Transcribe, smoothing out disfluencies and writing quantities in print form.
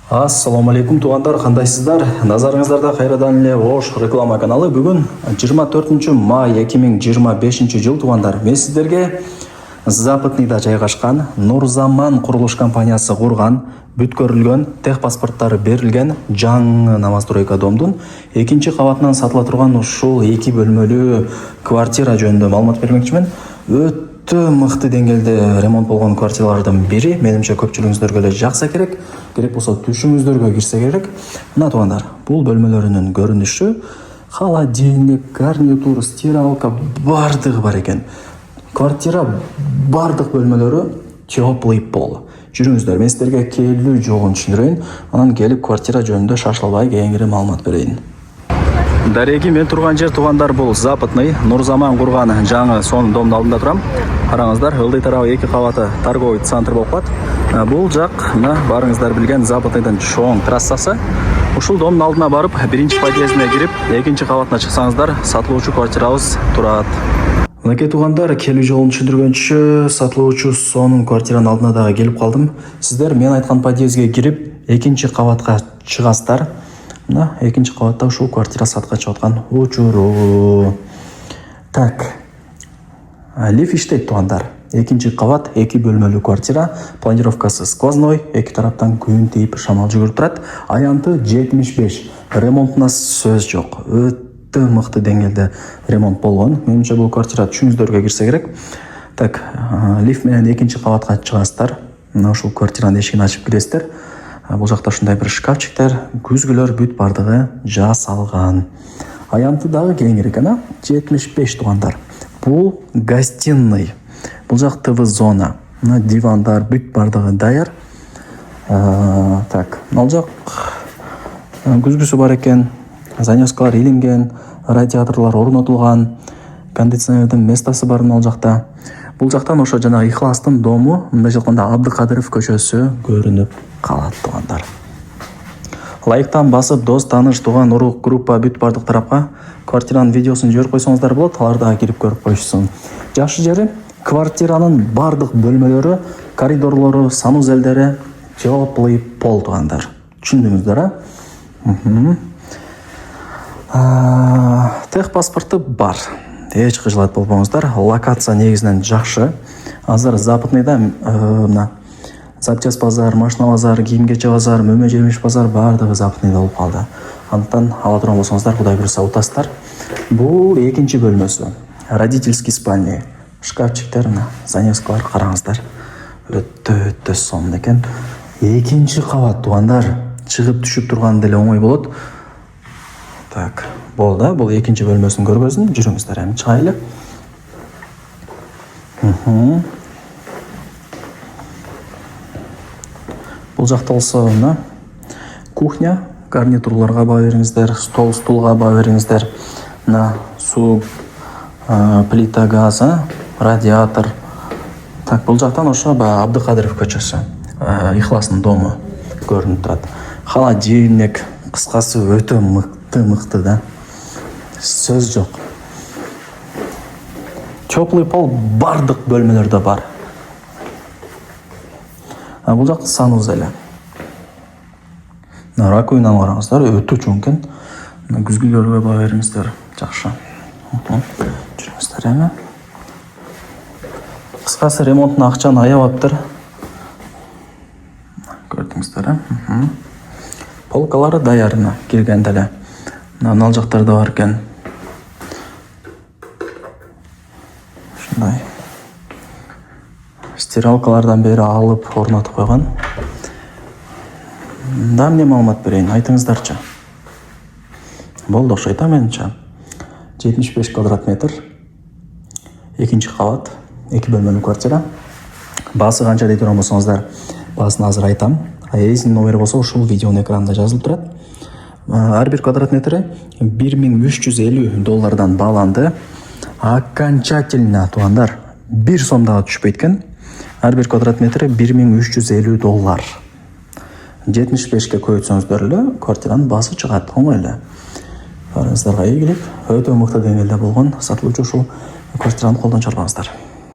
Ассаламу алейкум туугандар, кандайсыздар? Назарыңыздарда кайрадан эле Ош реклама каналы. Бүгүн 24 май 2025 жыл туугандар. Мен сиздерге Западныйда жайгашкан Нурзаман курулуш компаниясы курган, бүткөрүлгөн, техпаспорттары берилген жаңы новостройка домдун экинчи кабатынан сатыла турган ушул 2 бөлмөлүү квартира жөнүндө маалымат бермекчимин. Өтө мыкты деңгээлде ремонт болгон квартиралардын бири. Менимче көпчүлүгүңүздөргө эле жакса керек болсо түшүңүздөргө кирсе керек. Мына туугандар, бул бөлмөлөрүнүн көрүнүшү, холодильник, гарнитур, стиралка бардыгы бар экен. Квартира бардык бөлмөлөрү теплый пол. Жүрүңүздөр, мен сиздерге келүү жолун түшүндүрөйүн, анан келип квартира жөнүндө шашылбай кеңири маалымат берейин. Дареги, мен турган жер туугандар бул Западный, Нурзаман курган жаңы сонун домдун алдында турам. Караңыздар, ылдый тарабы 2 кабаты торговый центр болуп калат. Бул жак, мына барыңыздар билген Западныйдын чоң трассасы. Ушул домдун алдына барып, биринчи подъездине кирип, экинчи кабатына чыксаңыздар, сатылуучу квартирабыз турат. Мынакей туугандар, келүү жолун түшүндүргөнчү сатылуучу сонун квартиранын алдына дагы келип калдым. Сиздер мен айткан подъездге кирип, экинчи кабатка чыгасыздар. Мына экинчи кабатта ушул квартира сатка чыгып аткан учуру. Так. Лифт иштейт туугандар. Экинчи кабат, 2 бөлмөлүү квартира, планировкасы сквозной, эки тараптан күн тийип шамал жүгүрүп турат. Аянты 75. Ремонтуна сөз жок. Өтө мыкты деңгээлде ремонт болгон. Менимче бул квартира түшүңүздөргө кирсе керек. Так, лифт менен экинчи кабатка чыгасыздар. Мына ушул квартиранын эшигин ачып киресиздер. Бул жакта ушундай бир шкафчиктер, күзгүлөр бүт бардыгы жасалган. Аянты дагы кеңири экен, 75 туугандар. Бул гостиный. Бул жак ТВ зона. Мына дивандар бүт бардыгы даяр. Так, ал жак күзгүсү бар экен, занёскалар илинген, радиаторлор орнотулган, кондиционердин местасы бар ал жакта. Бул жактан ошо жанагы Ихластын дому, мындайча айтканда Абдыкадыров көчөсү көрүнүп калат туугандар. Лайктан басып, дос, тааныш, тууган, урук, группа бүт бардык тарапка квартиранын видеосун жиберип койсоңуздар болот, алар дагы кирип көрүп коюшсун. Жакшы жери, квартиранын бардык бөлмөлөрү, коридорлору, санузелдери теплый пол туугандар. Түшүндүңүздөр, техпаспорту бар. Эч кыжылат болбоңуздар. Локация негизинен жакшы. Азыр Западныйда мына запчасть базар, машина базар, кийим-кече базар, мөмө-жемиш базар бардыгы Западныйда болуп калды. Андыктан ала турган болсоңуздар, Кудай буйруса утасыздар. Бул экинчи бөлмөсү. Родительский спальня. Шкафчиктер, занёскалар караңыздар. Өтө сонун экен. Экинчи кабат туугандар. Чыгып түшүп турган деле оңой болот. Так, болду. Бул экинчи бөлмөсүн көргөзүн. Жүрүңүздөр, эми чыгайлы. Бул жакта болсо мына кухня, гарнитурларга баа бериңиздер, стол, стулга баа бериңиздер. Мына суу, плита, газ, радиатор. Так, бул жактан ошо Абдыкадыров көчөсү, Ихластын дому көрүнүп турат. Холодильник, кыскасы өтө мыкты да. Сөз жок. Теплый пол бардык бөлмөлөрдө бар. Бул жак санузел. Ракуйнаны караңыздар, өтө чоң экен. Күзгүлөргө баа бериңиздер. Жакшы. Жүрүңүздөр, эми. Кыскасы ремонттун акчаны аябаптыр. Көрдүңүздөр, полкалары даярына киргенде эле. Мына ал жактарда бар экен. Ушундай. Стиралкалардан бери алып орнотуп койгон. Да, эмне маалымат берейин, айтыңыздарчы. Болду окшойт, менимче. 75 квадрат метр. Экинчи кабат, 2 бөлмөлүү квартира. Баасы канча дей турган болсоңуздар, баасын азыр айтам. Айресин номери болсо ушул видеонун экранында жазылып турат. Ар бир квадрат метри $1350 бааланды. Окончательно туугандар 1 сом дагы түшпөйт экен. Ар бир квадрат метри $1350. 75ке көйөтсөңүздөр эле квартиранын баасы чыгат, оңой эле. Барыңыздарга ийгилик, өтө мыкты деңгээлде болгон сатылуучу ушул квартираны колдон чарбаңыздар.